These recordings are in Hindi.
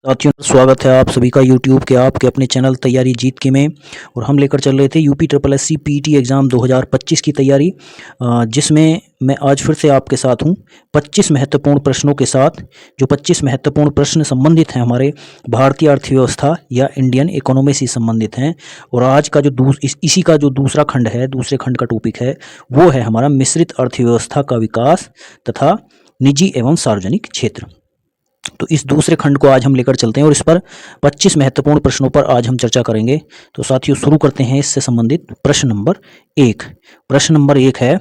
साथियों, स्वागत है आप सभी का YouTube के आपके अपने चैनल तैयारी जीत के में। और हम लेकर चल रहे थे UP triple S C PT exam 2025 की तैयारी, जिसमें मैं आज फिर से आपके साथ हूं 25 महत्वपूर्ण प्रश्नों के साथ। जो 25 महत्वपूर्ण प्रश्न संबंधित हैं हमारे भारतीय अर्थव्यवस्था या इंडियन इकोनॉमी से संबंधित हैं। और आज का जो इसी का जो दूसरा खंड है, दूसरे खंड का टॉपिक है, वो है हमारा मिश्रित अर्थव्यवस्था का विकास तथा निजी एवं सार्वजनिक क्षेत्र। तो इस दूसरे खंड को आज हम लेकर चलते हैं और इस पर 25 महत्वपूर्ण प्रश्नों पर आज हम चर्चा करेंगे। तो साथियों, शुरू करते हैं इससे संबंधित प्रश्न नंबर 1। प्रश्न नंबर 1 है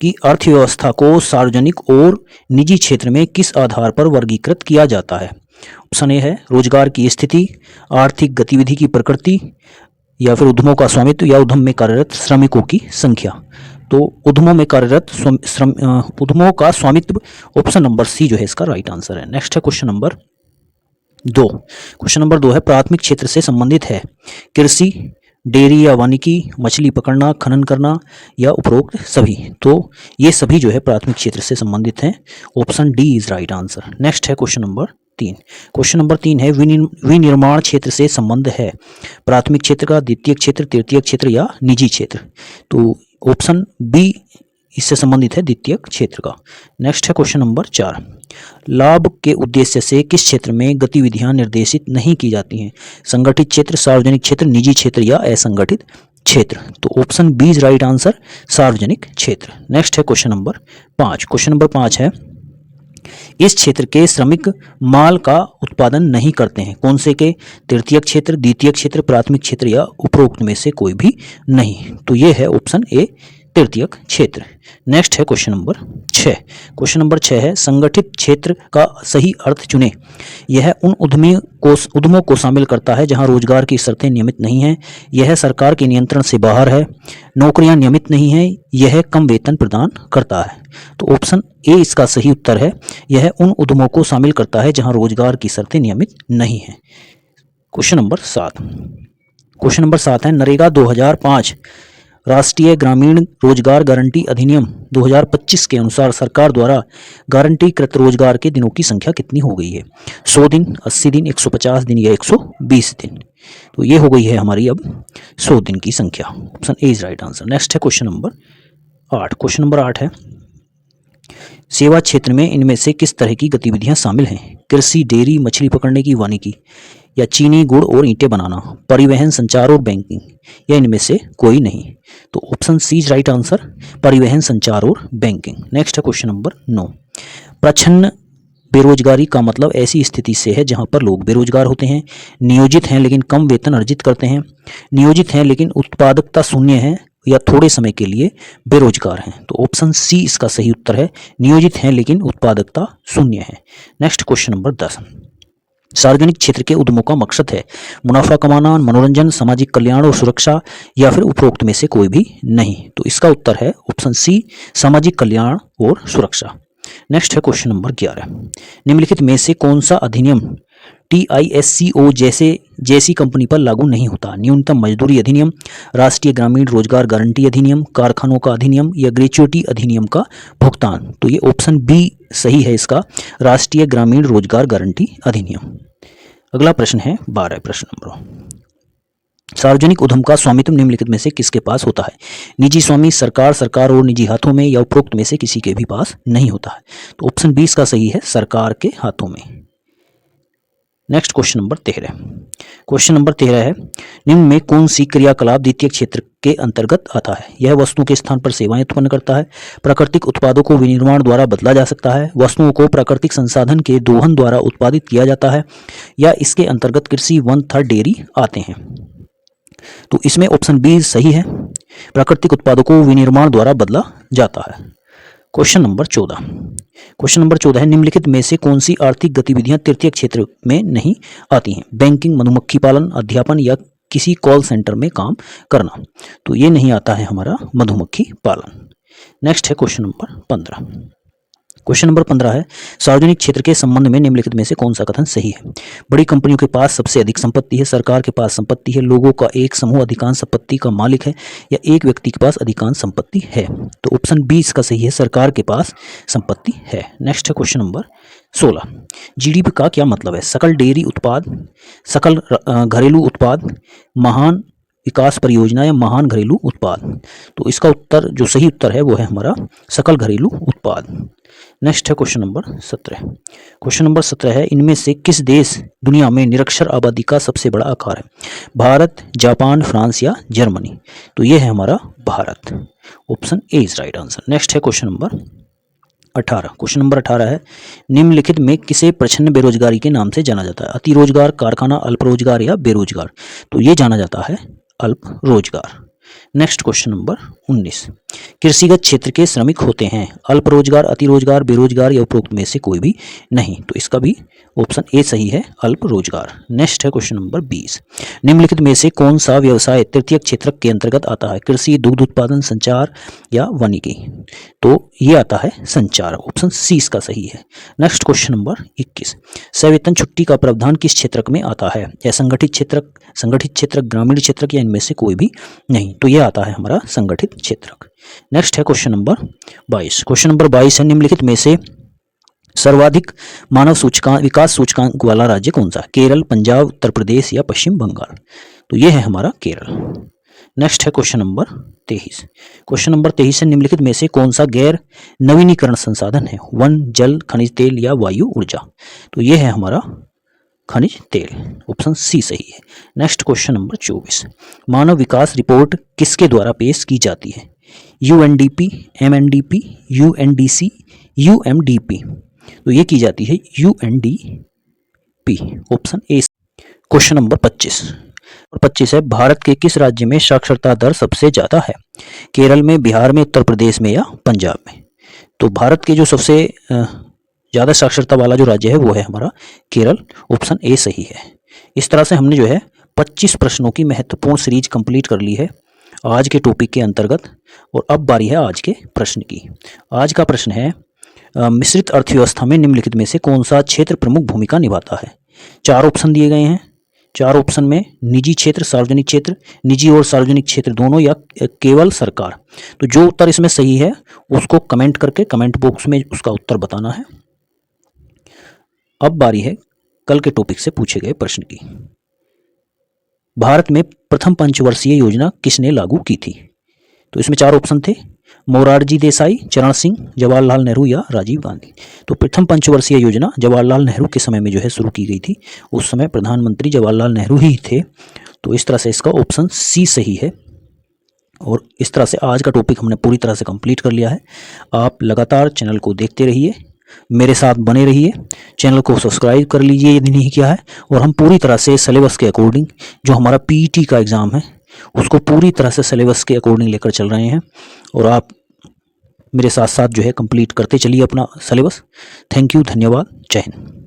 कि अर्थव्यवस्था को सार्वजनिक और निजी क्षेत्र में किस आधार पर वर्गीकृत किया जाता है। ऑप्शन ए है रोजगार की स्थिति, आर्थिक गतिविधि की प्रकृति, या फिर उद्यमों का स्वामित्व, या उद्यम में कार्यरत श्रमिकों की संख्या। तो उद्यमों में कार्यरत उद्यमों का स्वामित्व, ऑप्शन नंबर सी जो है इसका राइट आंसर है। नेक्स्ट है क्वेश्चन नंबर 2। क्वेश्चन नंबर 2 है प्राथमिक क्षेत्र से संबंधित है कृषि, डेयरी या वानिकी, मछली पकड़ना, खनन करना, या उपरोक्त सभी। तो ये सभी जो है प्राथमिक क्षेत्र से संबंधित हैं। Option D is right answer. Next है क्वेश्चन नंबर 3। क्वेश्चन नंबर 3 है विनिर्माण क्षेत्र से संबंध है प्राथमिक क्षेत्र का, द्वितीय क्षेत्र, तृतीय क्षेत्र, या निजी क्षेत्र। तो ऑप्शन बी इससे संबंधित है, द्वितीय क्षेत्र का। नेक्स्ट है क्वेश्चन नंबर 4। लाभ के उद्देश्य से किस क्षेत्र में गतिविधियां निर्देशित नहीं की जाती हैं। संगठित क्षेत्र, सार्वजनिक क्षेत्र, निजी क्षेत्र, या असंगठित क्षेत्र। तो option B is right answer, सार्वजनिक क्षेत्र। नेक्स्ट है क्वेश्चन नंबर 5। क्वेश्चन नंबर 5 है इस क्षेत्र के श्रमिक माल का उत्पादन नहीं करते हैं। कौन से के? तृतीय क्षेत्र, द्वितीय क्षेत्र, प्राथमिक क्षेत्र, या उपरोक्त में से कोई भी नहीं। तो ये है ऑप्शन ए, तृतीय क्षेत्र। नेक्स्ट है क्वेश्चन नंबर 6। क्वेश्चन नंबर 6 है संगठित क्षेत्र का सही अर्थ चुनें। यह उन उद्यमों को शामिल करता है जहां रोजगार की शर्तें नियमित नहीं हैं, यह सरकार के नियंत्रण से बाहर है, नौकरियां नियमित नहीं हैं, यह कम वेतन प्रदान करता है। तो ऑप्शन ए इसका सही उत्तर है, यह उन उद्यमों को शामिल करता है जहां रोजगार की शर्तें नियमित नहीं हैं। Question number 7। क्वेश्चन नंबर 7 है नरेगा 2005 राष्ट्रीय ग्रामीण रोजगार गारंटी अधिनियम 2025 के अनुसार सरकार द्वारा गारंटीकृत रोजगार के दिनों की संख्या कितनी हो गई है। 100 दिन, 80 दिन, 150 दिन, या 120 दिन। तो ये हो गई है हमारी अब 100 दिन की संख्या। Option A is right answer. Next है क्वेश्चन नंबर 8। क्वेश्चन नंबर 8 है सेवा क्षेत्र में इनमें से किस तरह की गतिविधियां शामिल हैं। कृषि, डेयरी, मछली पकड़ने की वानिकी, या चीनी, गुड़ और ईंटें बनाना, परिवहन, संचार और बैंकिंग, या इनमें से कोई नहीं। तो option C is right answer, परिवहन, संचार और बैंकिंग। नेक्स्ट है क्वेश्चन नंबर 9। प्रच्छन्न बेरोजगारी का मतलब ऐसी स्थिति से है जहां पर लोग बेरोजगार होते हैं, नियोजित हैं लेकिन कम वेतन अर्जित करते हैं, नियोजित हैं लेकिन उत्पादकता शून्य है, या थोड़े समय के लिए बेरोजगार हैं। तो ऑप्शन सी इसका सही उत्तर है, नियोजित हैं लेकिन उत्पादकता शून्य है। Next question number 10। सार्वजनिक क्षेत्र के उद्यमों का मकसद है मुनाफा कमाना, मनोरंजन, सामाजिक कल्याण और सुरक्षा, या फिर उपरोक्त में से कोई भी नहीं। तो इसका उत्तर है ऑप्शन सी, सामाजिक कल्याण और सुरक्षा। नेक्स्ट है क्वेश्चन नंबर 11। निम्नलिखित में से कौन सा अधिनियम TISCO जैसी कंपनी पर लागू नहीं होता। न्यूनतम मजदूरी अधिनियम, राष्ट्रीय ग्रामीण रोजगार गारंटी अधिनियम, कारखानों का अधिनियम, या ग्रेच्युटी अधिनियम का भुगतान। तो ये ऑप्शन बी सही है इसका, राष्ट्रीय ग्रामीण रोजगार गारंटी अधिनियम। अगला प्रश्न है 12। प्रश्न नंबर सार्वजनिक उद्यम का स्वामित्व निम्नलिखित में से किसके पास होता है। निजी स्वामी, सरकार और निजी हाथों में, या उपरोक्त में से किसी के भी पास नहीं होता है। तो ऑप्शन बी इसका सही है, सरकार के हाथों में। Next question number 13। Question number 13 है निम्न में कौन सी क्रियाकलाप द्वितीय क्षेत्र के अंतर्गत आता है। यह वस्तुओं के स्थान पर सेवाएं उत्पन्न करता है, प्राकृतिक उत्पादों को विनिर्माण द्वारा बदला जा सकता है, वस्तुओं को प्राकृतिक संसाधन के दोहन द्वारा उत्पादित किया जाता है, या इसके अंतर्गत कृषि, वन, थर्ड, डेयरी आते हैं। तो इसमें ऑप्शन बी सही है, प्राकृतिक उत्पादों को विनिर्माण द्वारा बदला जाता है। Question number 14। क्वेश्चन नंबर 14 है निम्नलिखित में से कौन सी आर्थिक गतिविधियां तृतीय क्षेत्र में नहीं आती हैं। बैंकिंग, मधुमक्खी पालन, अध्यापन, या किसी कॉल सेंटर में काम करना। तो ये नहीं आता है हमारा मधुमक्खी पालन। नेक्स्ट है क्वेश्चन नंबर 15। क्वेश्चन नंबर 15 है, सार्वजनिक क्षेत्र के संबंध में निम्नलिखित में से कौन सा कथन सही है? बड़ी कंपनियों के पास सबसे अधिक संपत्ति है, सरकार के पास संपत्ति है, लोगों का एक समूह अधिकांश संपत्ति का मालिक है, या एक व्यक्ति के पास अधिकांश संपत्ति है? तो ऑप्शन 20 का सही है, सरकार के पास संपत्ति है। नेक्स्ट है क्वेश्चन नंबर 16, जीडीपी का क्या मतलब है? सकल डेयरी उत्पाद, सकल घरेलू उत्पाद, महान विकास परियोजना या महान घरेलू उत्पाद? तो इसका उत्तर जो सही उत्तर है वो है हमारा सकल घरेलू उत्पाद। नेक्स्ट है क्वेश्चन नंबर 17। क्वेश्चन नंबर 17 है, इनमें से किस देश दुनिया में निरक्षर आबादी का सबसे बड़ा आकार है? भारत, जापान, फ्रांस या जर्मनी? तो ये है हमारा Bharat. Option A is right answer. Next है क्वेश्चन नंबर 18। क्वेश्चन नंबर 18 है, निम्नलिखित में किसे प्रच्छन्न बेरोजगारी के नाम से जाना जाता है? अति रोजगार, कारखाना, अल्प रोजगार या बेरोजगार? तो ये जाना जाता है अल्प रोजगार। नेक्स्ट क्वेश्चन नंबर 19, कृषिगत क्षेत्र के श्रमिक होते हैं अल्प रोजगार, अति रोजगार, बेरोजगार या उपरोक्त में से कोई भी नहीं? तो इसका भी ऑप्शन ए सही है, अल्प रोजगार। नेक्स्ट है क्वेश्चन नंबर 20, निम्नलिखित में से कौन सा व्यवसाय तृतीय क्षेत्र के अंतर्गत आता है? कृषि, दुग्ध उत्पादन, संचार या वानिकी? तो ये आता है संचार। ऑप्शन सी इसका सही है। नेक्स्ट क्वेश्चन नंबर 21, सवेतन छुट्टी का प्रावधान किस क्षेत्र में आता है? या संगठित क्षेत्र, ग्रामीण क्षेत्र या इनमें से कोई भी नहीं? तो यह आता है हमारा संगठित क्षेत्र। नेक्स्ट है क्वेश्चन नंबर 22। क्वेश्चन नंबर 22 है, निम्नलिखित में से सर्वाधिक मानव सूचकांक विकास सूचकांक वाला राज्य कौन सा? केरल, पंजाब, उत्तर प्रदेश या पश्चिम बंगाल? तो यह है हमारा केरल। नेक्स्ट है क्वेश्चन नंबर 23। क्वेश्चन नंबर 23 है, निम्नलिखित में से कौन सा गैर नवीनीकरण संसाधन है? वन, जल, खनिज तेल या वायु ऊर्जा? तो यह है हमारा खनिज तेल। ऑप्शन सी सही है। नेक्स्ट क्वेश्चन नंबर 24, मानव विकास रिपोर्ट किसके द्वारा पेश की जाती है? यूएनडीपी, एमएनडीपी, यूएनडीसी, यूएमडीपी? तो ये की जाती है UNDP. Option A. Question number 25 और 25 है, भारत के किस राज्य में साक्षरता दर सबसे ज़्यादा है? केरल में, बिहार में, उत्तर प्रदेश में या पंजाब में? तो भारत के जो सबसे ज़्यादा साक्षरता वाला जो राज्य है वो है हमारा केरल। ऑप्शन ए सही है। इस तरह से हमने जो है 25 प्रश्नों की महत्वपूर्ण सीरीज कंप्लीट कर ली है आज के टॉपिक के अंतर्गत। और अब बारी है आज के प्रश्न की। आज का प्रश्न है, मिश्रित अर्थव्यवस्था में निम्नलिखित में से कौन सा क्षेत्र प्रमुख भूमिका निभाता है? 4 ऑप्शन दिए गए हैं। 4 ऑप्शन में निजी क्षेत्र, सार्वजनिक क्षेत्र, निजी और सार्वजनिक क्षेत्र दोनों या केवल सरकार? तो जो उत्तर इसमें सही है उसको कमेंट करके कमेंट बॉक्स में उसका उत्तर बताना है। अब बारी है कल के टॉपिक से पूछे गए प्रश्न की। भारत में प्रथम पंचवर्षीय योजना किसने लागू की थी? तो इसमें 4 ऑप्शन थे, मोरारजी देसाई, चरण सिंह, जवाहरलाल नेहरू या राजीव गांधी? तो प्रथम पंचवर्षीय योजना जवाहरलाल नेहरू के समय में जो है शुरू की गई थी। उस समय प्रधानमंत्री जवाहरलाल नेहरू ही थे। तो इस तरह से इसका ऑप्शन सी सही है। और इस तरह से आज का टॉपिक हमने पूरी तरह से कंप्लीट कर लिया है। आप लगातार चैनल को देखते रहिए, मेरे साथ बने रहिए, चैनल को सब्सक्राइब कर लीजिए यदि नहीं किया है। और हम पूरी तरह से सिलेबस के अकॉर्डिंग जो हमारा पीईटी का एग्ज़ाम है उसको पूरी तरह से सिलेबस के अकॉर्डिंग लेकर चल रहे हैं। और आप मेरे साथ साथ जो है कंप्लीट करते चलिए अपना सिलेबस। थैंक यू, धन्यवाद, जय हिंद।